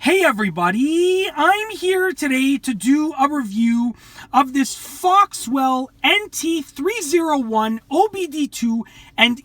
Hey everybody, I'm here today to do a review of this Foxwell NT301 OBD2 and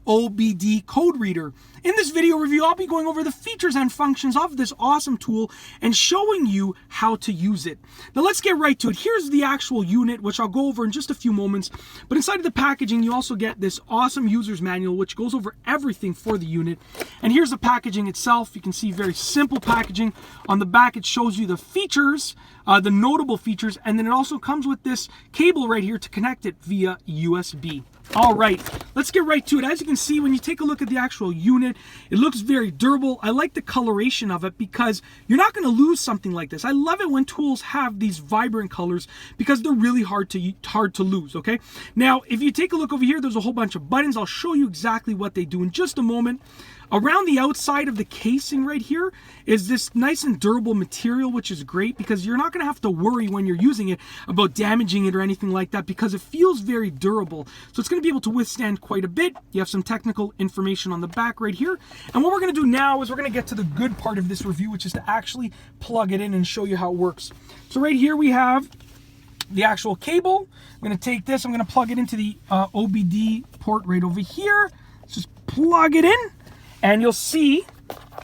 OBD code reader. In this video review, I'll be going over the features and functions of this awesome tool and showing you how to use it. Now let's get right to it. Here's the actual unit, which I'll go over in just a few moments. But inside of the packaging, you also get this awesome user's manual, which goes over everything for the unit. And here's the packaging itself. You can see very simple packaging. On the back, it shows you the features, the notable features, and then it also comes with this cable right here to connect it via USB. All right, let's get right to it. As you can see, when you take a look at the actual unit, it looks very durable. I like the coloration of it because you're not going to lose something like this. I love it when tools have these vibrant colors because they're really hard to lose, okay? Now, if you take a look over here, there's a whole bunch of buttons. I'll show you exactly what they do in just a moment. Around the outside of the casing right here is this nice and durable material, which is great because you're not going to have to worry when you're using it about damaging it or anything like that because it feels very durable. So it's going to be able to withstand quite a bit. You have some technical information on the back right here. And what we're going to do now is we're going to get to the good part of this review, which is to actually plug it in and show you how it works. So right here we have the actual cable. I'm going to take this, I'm going to plug it into the OBD port right over here. Let's just plug it in. And you'll see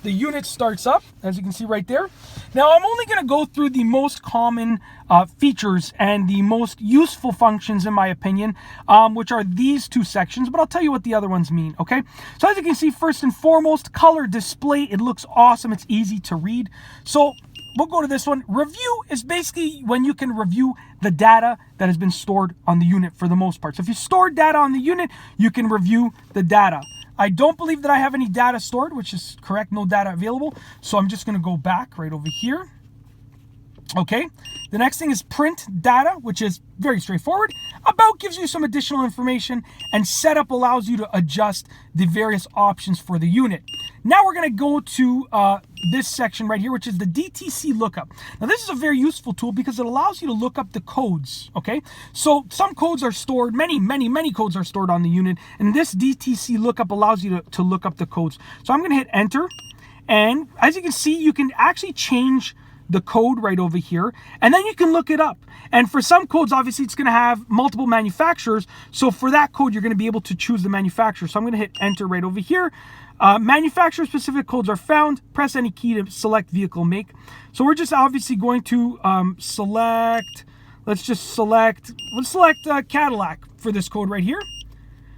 the unit starts up, as you can see right there. Now, I'm only going to go through the most common features and the most useful functions, in my opinion, which are these two sections, but I'll tell you what the other ones mean, okay? So as you can see, first and foremost, color display. It looks awesome. It's easy to read. So we'll go to this one. Review is basically when you can review the data that has been stored on the unit for the most part. So if you store data on the unit, you can review the data. I don't believe that I have any data stored, which is correct, no data available. So I'm just going to go back right over here. Okay, the next thing is print data, which is very straightforward. About gives you some additional information, and setup allows you to adjust the various options for the unit. Now we're going to go to this section right here, which is the DTC lookup. Now this is a very useful tool because it allows you to look up the codes, okay? So some codes are stored, many codes are stored on the unit, and this DTC lookup allows you to look up the codes. So I'm going to hit enter, and as you can see, you can actually change the code right over here, and then you can look it up. And for some codes, obviously it's going to have multiple manufacturers, so for that code you're going to be able to choose the manufacturer. So I'm going to hit enter right over here. Manufacturer specific codes are found. Press any key to select vehicle make. So we're just obviously going to select Cadillac for this code right here.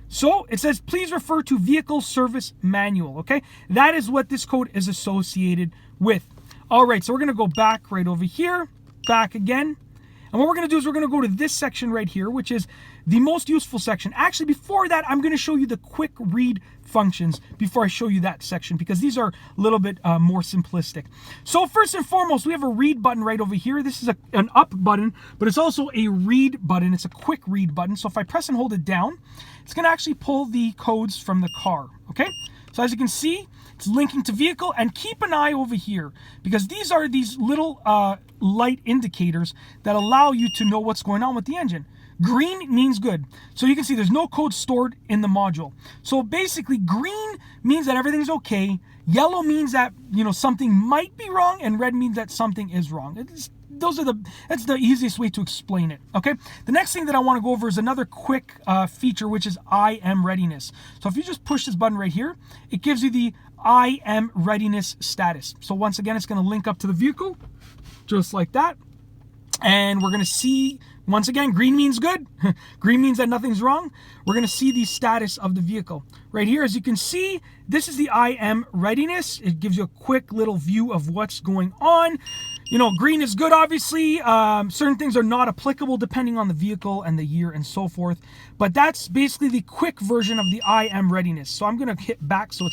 So it says, please refer to vehicle service manual, okay? That is what this code is associated with. All right, so we're going to go back right over here, back again. And what we're going to do is we're going to go to this section right here, which is the most useful section. Actually, before that, I'm going to show you the quick read functions before I show you that section, because these are a little bit more simplistic. So first and foremost, we have a read button right over here. This is an up button, but it's also a read button. It's a quick read button. So if I press and hold it down, it's going to actually pull the codes from the car, okay? So as you can see, it's linking to vehicle, and keep an eye over here because these are these little light indicators that allow you to know what's going on with the engine. Green means good. So you can see there's no code stored in the module. So basically green means that everything's okay. Yellow means that, you know, something might be wrong, and red means that something is wrong. That's the easiest way to explain it, okay? The next thing that I want to go over is another quick feature, which is IM readiness. So if you just push this button right here, it gives you the IM readiness status. So once again, it's going to link up to the vehicle, just like that. And we're going to see, once again, green means good. Green means that nothing's wrong. We're going to see the status of the vehicle. Right here, as you can see, this is the IM readiness. It gives you a quick little view of what's going on. You know, green is good, obviously. Certain things are not applicable depending on the vehicle and the year and so forth. But that's basically the quick version of the IM readiness. So I'm going to hit back so it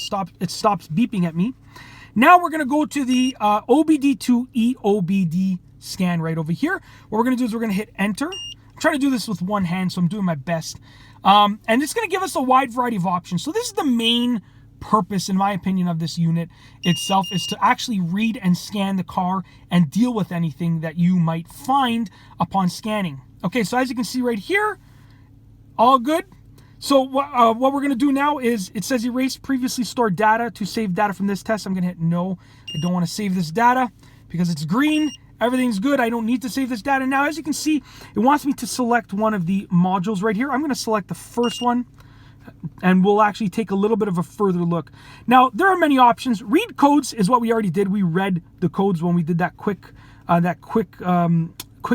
stops beeping at me. Now we're going to go to the OBD2 OBD scan right over here. What we're going to do is we're going to hit enter. I'm trying to do this with one hand, so I'm doing my best. And it's going to give us a wide variety of options. So this is the main purpose, in my opinion, of this unit itself, is to actually read and scan the car and deal with anything that you might find upon scanning. Okay, so as you can see right here, all good. So what we're going to do now is, it says erase previously stored data to save data from this test. I'm going to hit no. I don't want to save this data because it's green. Everything's good. I don't need to save this data. Now, as you can see, it wants me to select one of the modules right here. I'm going to select the first one, and we'll actually take a little bit of a further look. Now, there are many options. Read codes is what we already did. We read the codes when we did that quick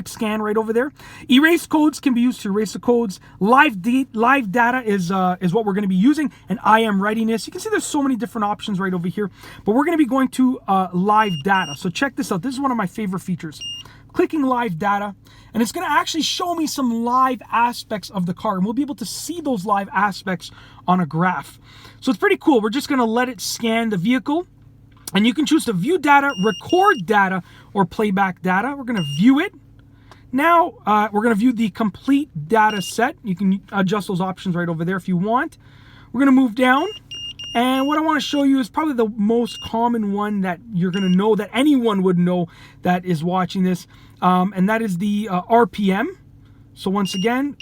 scan right over there. Erase codes can be used to erase the codes. Live data is what we're going to be using, and IM readiness. You can see there's so many different options right over here, but we're going to be going to live data. So check this out. This is one of my favorite features. Clicking live data, and it's going to actually show me some live aspects of the car, and we'll be able to see those live aspects on a graph. So it's pretty cool. We're just going to let it scan the vehicle, and you can choose to view data, record data, or playback data. We're going to view it. Now, we're going to view the complete data set. You can adjust those options right over there if you want. We're going to move down. And what I want to show you is probably the most common one that you're going to know, that anyone would know that is watching this. And that is the RPM. So once again,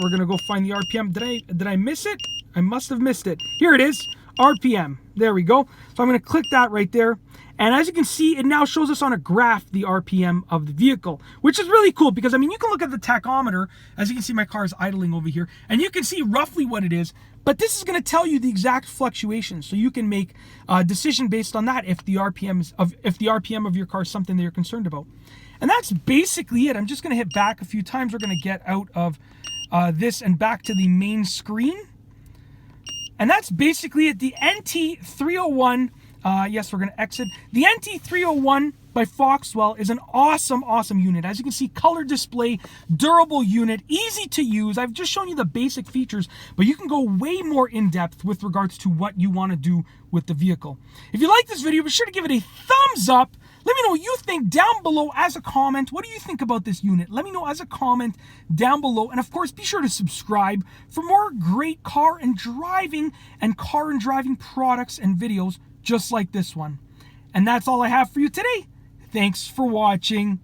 we're going to go find the RPM. Did I miss it? I must have missed it. Here it is, RPM. There we go. So I'm going to click that right there. And as you can see, it now shows us on a graph the RPM of the vehicle, which is really cool because, I mean, you can look at the tachometer. As you can see, my car is idling over here, and you can see roughly what it is. But this is going to tell you the exact fluctuations, so you can make a decision based on that if the RPM of your car is something that you're concerned about. And that's basically it. I'm just going to hit back a few times. We're going to get out of this and back to the main screen. And that's basically it. The NT301. Yes, we're going to exit. The NT301 by Foxwell is an awesome unit. As you can see, color display, durable unit, easy to use. I've just shown you the basic features, but you can go way more in depth with regards to what you want to do with the vehicle. If you like this video, be sure to give it a thumbs up. Let me know what you think down below as a comment. What do you think about this unit? Let me know as a comment down below. And of course, be sure to subscribe for more great car and driving products and videos just like this one. And that's all I have for you today. Thanks for watching.